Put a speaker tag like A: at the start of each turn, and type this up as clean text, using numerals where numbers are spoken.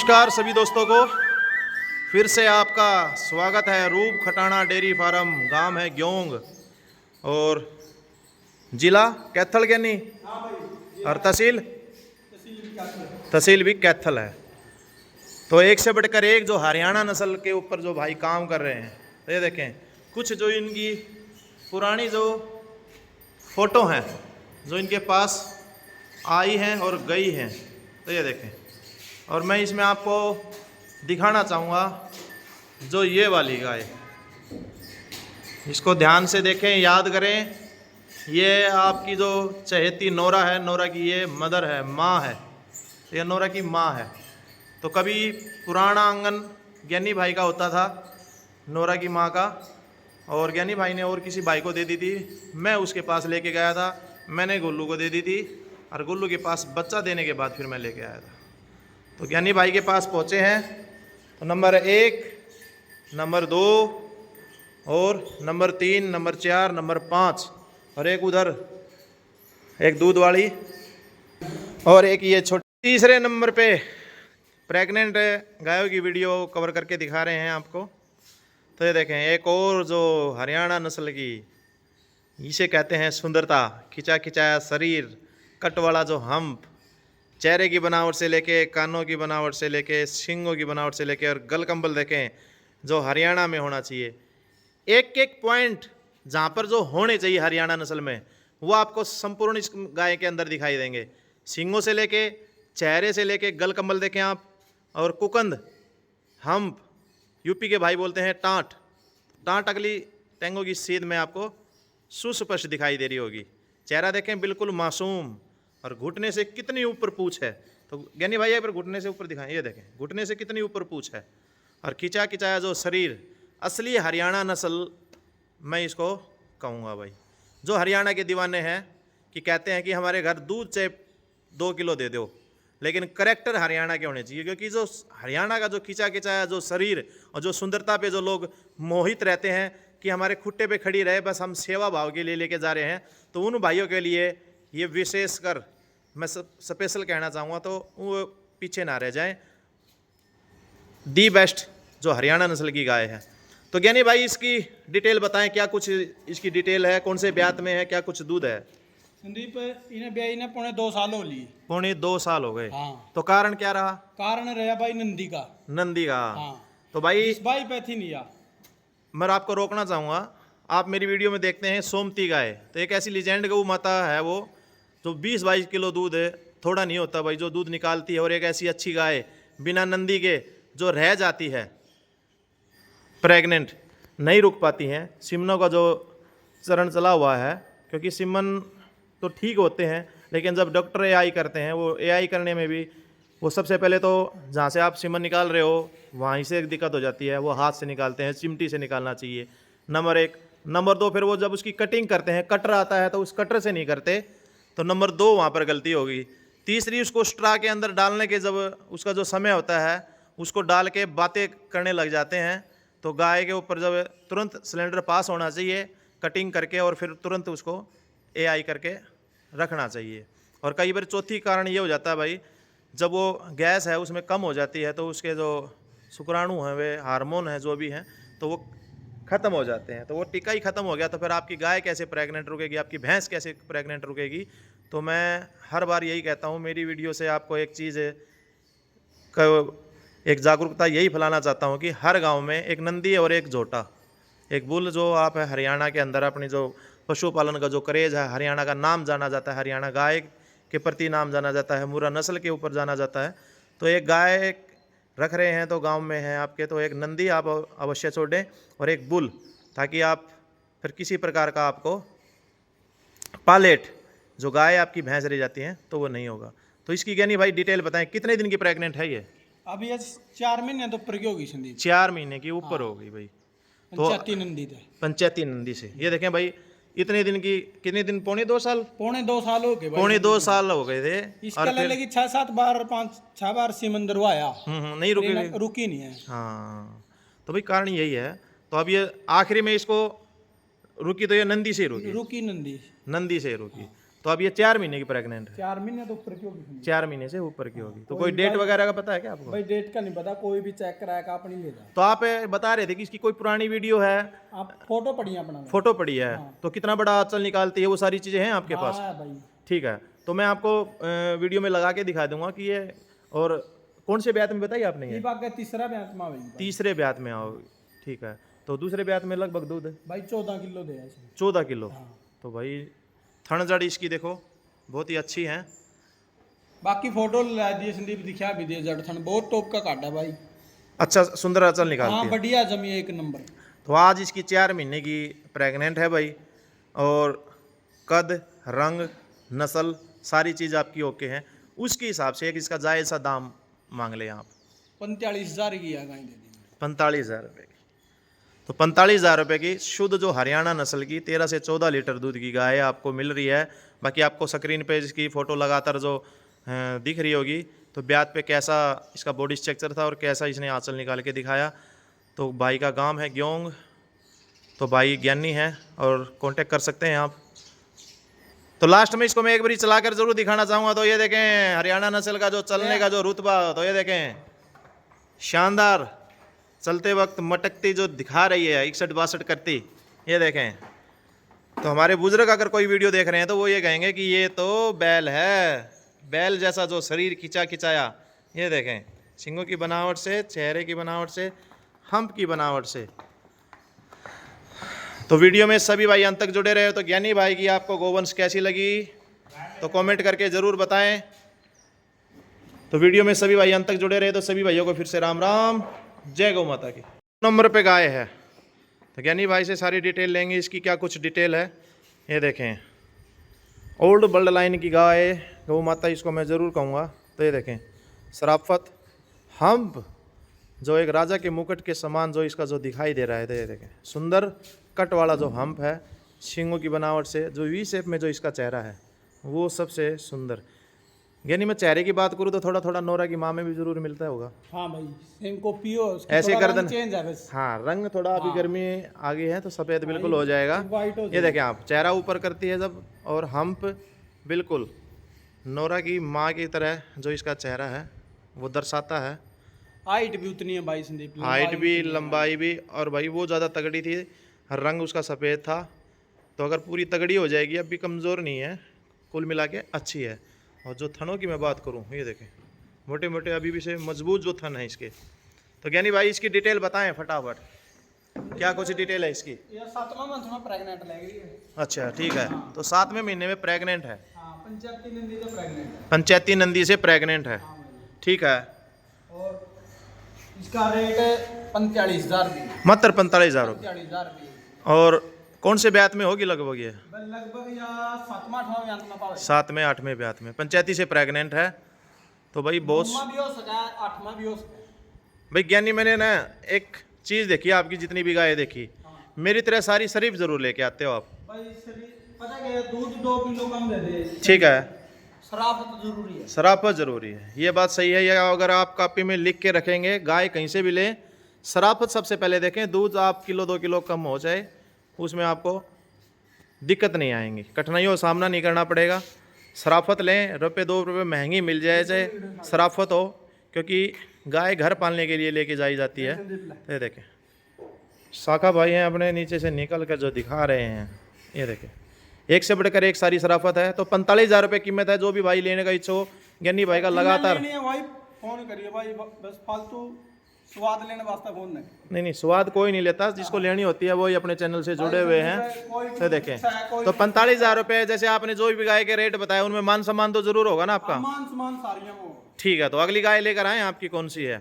A: नमस्कार सभी दोस्तों को, फिर से आपका स्वागत है रूप खटाना डेयरी फार्म। गांव है ग्योंग और जिला कैथल ज्ञानी और तहसील भी कैथल है। तो एक से बढ़कर एक जो हरियाणा नस्ल के ऊपर जो भाई काम कर रहे हैं, तो ये देखें कुछ जो इनकी पुरानी जो फोटो हैं जो इनके पास आई हैं और गई हैं, तो ये देखें। और मैं इसमें आपको दिखाना चाहूँगा जो ये वाली गाय, इसको ध्यान से देखें, याद करें। ये आपकी जो चहेती नोरा है, नोरा की ये मदर है, माँ है, ये नोरा की माँ है। तो कभी पुराना आंगन ज्ञानी भाई का होता था, नोरा की माँ का, और ज्ञानी भाई ने और किसी भाई को दे दी थी। मैं उसके पास लेके गया था, मैंने गुल्लू को दे दी थी, और गुल्लू के पास बच्चा देने के बाद फिर मैं लेके आया था। तो ज्ञानी भाई के पास पहुँचे हैं, तो नंबर 1, नंबर 2 और नंबर 3, नंबर 4, नंबर 5 और एक उधर एक दूध वाली और एक ये छोटी। तीसरे नंबर पे प्रेग्नेंट गायों की वीडियो कवर करके दिखा रहे हैं आपको। तो ये देखें एक और जो हरियाणा नस्ल की, इसे कहते हैं सुंदरता, खिंचा खिंचाया शरीर, कट वाला जो हम्प, चेहरे की बनावट से लेके कानों की बनावट से लेके सींगों की बनावट से लेके और गल कंबल देखें जो हरियाणा में होना चाहिए। एक एक पॉइंट जहाँ पर जो होने चाहिए हरियाणा नस्ल में, वो आपको संपूर्ण इस गाय के अंदर दिखाई देंगे। सींगों से लेके, चेहरे से लेके, गल कंबल देखें आप, और कुकंद, हम्प, यूपी के भाई बोलते हैं टाँट, टाँट अगली टेंगों की सीध में आपको सुस्पष्ट दिखाई दे रही होगी। चेहरा देखें बिल्कुल मासूम, और घुटने से कितनी ऊपर पूछ है। तो ज्ञानी भाई एक बार घुटने से ऊपर दिखाएं, ये देखें घुटने से कितनी ऊपर पूछ है, और खिंचा खिंचाया जो शरीर, असली हरियाणा नस्ल मैं इसको कहूँगा भाई। जो हरियाणा के दीवाने हैं कि कहते हैं कि हमारे घर दूध चाहे 2 किलो दे दो, लेकिन करेक्टर हरियाणा के होने चाहिए। क्योंकि जो हरियाणा का जो खिंचा खिंचाया जो शरीर और जो सुंदरता पे जो लोग मोहित रहते हैं कि हमारे खुट्टे पे खड़ी रहे, बस हम सेवा भाव के लिए लेके जा रहे हैं, तो उन भाइयों के लिए ये विशेषकर मैं स्पेशल कहना चाहूँगा, तो वो पीछे ना रह जाएं। दी बेस्ट जो हरियाणा नस्ल की गाय है। तो ज्ञानी भाई इसकी डिटेल बताएं, क्या कुछ इसकी डिटेल है, कौन से ब्यात में है, क्या कुछ दूध है?
B: संदीप इन्हें ब्याई ने 2.5 साल हो लिए।
A: 2.5 साल हो गए।
B: हाँ।
A: तो कारण क्या रहा?
B: कारण रहा भाई नंदी का।
A: हाँ। तो भाई
B: भाई पैथी नहीं आ।
A: मैं आपको रोकना चाहूँगा, आप मेरी वीडियो में देखते हैं सोमती गाय, तो एक ऐसी लीजेंड गौ माता है वो, जो 20-22 किलो दूध है, थोड़ा नहीं होता भाई, जो दूध निकालती है। और एक ऐसी अच्छी गाय बिना नंदी के जो रह जाती है प्रेग्नेंट, नहीं रुक पाती हैं। सिमनों का जो चरण चला हुआ है, क्योंकि सिमन तो ठीक होते हैं, लेकिन जब डॉक्टर एआई करते हैं, वो एआई करने में भी वो सबसे पहले तो जहाँ से आप सिमन निकाल रहे हो वहीं से एक दिक्कत हो जाती है, वो हाथ से निकालते हैं, चिमटी से निकालना चाहिए, नंबर 1। नंबर 2, फिर वो जब उसकी कटिंग करते हैं, कटर आता है, तो उस कटर से नहीं करते, तो नंबर 2 वहाँ पर गलती होगी। तीसरी, उसको स्ट्रा के अंदर डालने के जब उसका जो समय होता है, उसको डाल के बातें करने लग जाते हैं। तो गाय के ऊपर जब तुरंत सिलेंडर पास होना चाहिए कटिंग करके, और फिर तुरंत उसको एआई करके रखना चाहिए। और कई बार चौथी कारण ये हो जाता है भाई, जब वो गैस है उसमें कम हो जाती है, तो उसके जो शुक्राणु हैं, वे हार्मोन हैं जो भी हैं, तो वो ख़त्म हो जाते हैं। तो वो टीका ही ख़त्म हो गया, तो फिर आपकी गाय कैसे प्रेग्नेंट रुकेगी, आपकी भैंस कैसे प्रेग्नेंट रुकेगी? तो मैं हर बार यही कहता हूँ, मेरी वीडियो से आपको एक चीज़ एक जागरूकता यही फैलाना चाहता हूँ कि हर गांव में एक नंदी और एक झोटा, एक बुल, जो आप हरियाणा के अंदर अपनी जो पशुपालन का जो क्रेज़ है, हरियाणा का नाम जाना जाता है, हरियाणा गाय के प्रति नाम जाना जाता है, मुर्रा नस्ल के ऊपर जाना जाता है। तो एक गाय रख रहे हैं तो गांव में है आपके, तो एक नंदी आप अवश्य छोड़ें और एक बुल, ताकि आप फिर किसी प्रकार का आपको पालेट जो गाय आपकी भैंस रह जाती हैं तो वो नहीं होगा। तो इसकी ज्ञानी भाई डिटेल बताएं, कितने दिन की प्रेग्नेंट है ये?
B: अभी ये 4 महीने तो ऊपर की होगी संदीप।
A: 4 महीने की ऊपर हो गई भाई। तो
B: पंचायती नंदी थे।
A: पंचायती नंदी से ये देखें भाई, इतने दिन की, कितने दिन, 2.5 साल,
B: 2.5 साल हो गए भाई।
A: 2.5 साल हो गए थे।
B: इसके लगी 6-7 बार 5-6 बार सिमंदर आया,
A: नहीं
B: रुकी नहीं है।
A: हाँ, तो भाई कारण यही है। तो अब ये आखिरी में इसको रुकी, तो ये नंदी से रुकी,
B: रुकी नंदी
A: नंदी से रुकी। तो अब ये 4 महीने की प्रेग्नेंट है।
B: 4 महीने तो ऊपर की होगी
A: 4 महीने से ऊपर की होगी। तो कोई डेट वगैरह का पता है क्या आपको?
B: भाई। डेट का नहीं पता, कोई भी चेक कराया का अपनी ले जाए।
A: तो आप बता रहे थे कि इसकी कोई पुरानी वीडियो है,
B: आप फोटो पढ़िए अपना।
A: फोटो पड़ी है, तो कितना बड़ा आंचल निकालती है, वो सारी चीज़ें हैं आपके पास?
B: हाँ भाई।
A: ठीक है, तो मैं आपको वीडियो में लगा के दिखा दूंगा कि ये। और कौन से ब्यात में बताइए आपने? ये
B: बात का तीसरा ब्यात में भाई।
A: तीसरे ब्यात में आओ। ठीक है, तो दूसरे ब्यात में लगभग दूध
B: भाई 14 किलो दे है।
A: 14 किलो। तो भाई थन जड़ इसकी देखो बहुत ही अच्छी है।
B: बाकी फोटो ला दिए संदीप, दिखा भी दिए जड़ थन बहुत टॉप का काटा भाई।
A: अच्छा सुंदर आंचल निकालती
B: हाँ
A: है।
B: बढ़िया जमी एक नंबर।
A: तो आज इसकी 4 महीने की प्रेग्नेंट है भाई। और कद, रंग, नस्ल सारी चीज़ आपकी ओके है। उसके हिसाब से एक इसका जायज़ सा दाम मांग लें आप।
B: 45,000 की है गाय दे दी।
A: 45,000 रुपये की। तो 45,000 रुपये की शुद्ध जो हरियाणा नस्ल की 13 से 14 लीटर दूध की गाय आपको मिल रही है। बाकी आपको स्क्रीन पे इसकी फ़ोटो लगातार जो दिख रही होगी। तो ब्यात पे कैसा इसका बॉडी स्ट्रक्चर था और कैसा इसने आंचल निकाल के दिखाया। तो भाई का गांव है ग्योंग। तो भाई ज्ञानी है और कांटेक्ट कर सकते हैं आप। तो लास्ट में इसको मैं एक बारी चलाकर जरूर दिखाना चाहूँगा। तो ये देखें हरियाणा नस्ल का जो चलने का जो रुतबा, तो ये देखें शानदार चलते वक्त मटकती जो दिखा रही है 61-62 करती, ये देखें। तो हमारे बुजुर्ग अगर कोई वीडियो देख रहे हैं तो वो ये कहेंगे कि ये तो बैल है, बैल जैसा जो शरीर खिंचा खिंचाया। ये देखें सींगों की बनावट से, चेहरे की बनावट से, हम्प की बनावट से। तो वीडियो में सभी भाई अंत तक जुड़े रहे। तो ज्ञानी भाई की आपको गोवंश कैसी लगी तो कमेंट करके ज़रूर बताएं। तो वीडियो में सभी भाई अंत तक जुड़े रहे। तो सभी भाइयों को फिर से राम राम, जय गौ माता की। नंबर पे गाय है तो ज्ञानी भाई से सारी डिटेल लेंगे। इसकी क्या कुछ डिटेल है ये देखें। ओल्ड ब्लड लाइन की गाय गौ माता इसको मैं ज़रूर कहूँगा। तो ये देखें शराफत, हम्प जो एक राजा के मुकुट के समान जो इसका जो दिखाई दे रहा है। तो ये देखें सुंदर कट वाला जो हम्प है, सींगों की बनावट से जो वी शेप में जो इसका चेहरा है वो सबसे सुंदर। यानी मैं चेहरे की बात करूँ तो थोड़ा थोड़ा नोरा की माँ में भी जरूर मिलता होगा।
B: हाँ भाई सेम कॉपी हो,
A: ऐसे गर्दन
B: चेंज है बस।
A: हाँ रंग थोड़ा अभी गर्मी आगे है तो सफ़ेद बिल्कुल हो जाएगा।
B: वाइट हो
A: ये देखें आप चेहरा ऊपर करती है जब, और हम्प बिल्कुल नोरा की माँ की तरह जो इसका चेहरा है वो दर्शाता है।
B: हाइट भी उतनी है भाई संदीप,
A: हाइट भी, लंबाई भी। और भाई वो ज़्यादा तगड़ी थी, रंग उसका सफ़ेद था। तो अगर पूरी तगड़ी हो जाएगी, अब भी कमज़ोर नहीं है, कुल मिला के अच्छी है। और जो थनों की मैं बात करूं ये देखें मोटे मोटे अभी भी से मजबूत जो थन है इसके। तो ज्ञानी भाई इसकी डिटेल बताएं फटाफट, क्या कुछ डिटेल है इसकी?
B: ये 7वां मंथ में प्रेग्नेंट लग रही है।
A: अच्छा ठीक है, तो 7वें महीने में प्रेग्नेंट है।
B: हाँ पंचायती नंदी से प्रेग्नेंट है।
A: पंचायती नंदी से प्रेग्नेंट है। ठीक है,
B: और इसका रेट है 45,000 भी।
A: मात्र 45,000 रुपये।
B: 45,000 भी।
A: और कौन से ब्यात में होगी लगभग ये?
B: लगभग या 7वां-8वां ब्यात में पावे।
A: 7वें 8वें ब्यात में पंचायती से प्रेग्नेंट है। तो भाई बहुत
B: 9वां भी हो सका है, 8वां भी हो सका है।
A: भाई ज्ञानी मैंने ना एक चीज़ देखी, आपकी जितनी भी गाय देखी, मेरी तरह सारी शरीफ जरूर लेके आते हो आप।
B: भाई शरीर पता क्या है, दूध 2 किलो कम दे दे।
A: ठीक है,
B: शराफत जरूरी है।
A: शराफत ज़रूरी है, ये बात सही है। या अगर आप कॉपी में लिख के रखेंगे, गाय कहीं से भी लें, शराफत सबसे पहले देखें। दूध आप किलो 2 किलो कम हो जाए उसमें आपको दिक्कत नहीं आएंगी, कठिनाइयों का सामना नहीं करना पड़ेगा। शराफत लें, रुपये 2 रुपये महंगी मिल जाए चाहे शराफत हो, क्योंकि गाय घर पालने के लिए लेके जाई जाती है। ये देखें शाखा भाई हैं अपने नीचे से निकल कर जो दिखा रहे हैं, ये देखें एक से बढ़कर एक सारी शराफत है। तो 45,000 रुपये कीमत है। जो भी भाई लेने का इच्छा हो ज्ञानी भाई का लगातार
B: भाई फोन करिए भाई, बस फालतू स्वाद लेने वास्ते फोन
A: नहीं स्वाद कोई नहीं लेता, जिसको लेनी होती है वही अपने चैनल से जुड़े हुए हैं। तो देखें तो 45,000 रुपये जैसे आपने जो भी गाय के रेट बताया उनमें मान सम्मान तो जरूर होगा ना आपका?
B: मान सम्मान सारियां हो।
A: ठीक है, तो अगली गाय लेकर आए, आपकी कौन सी है?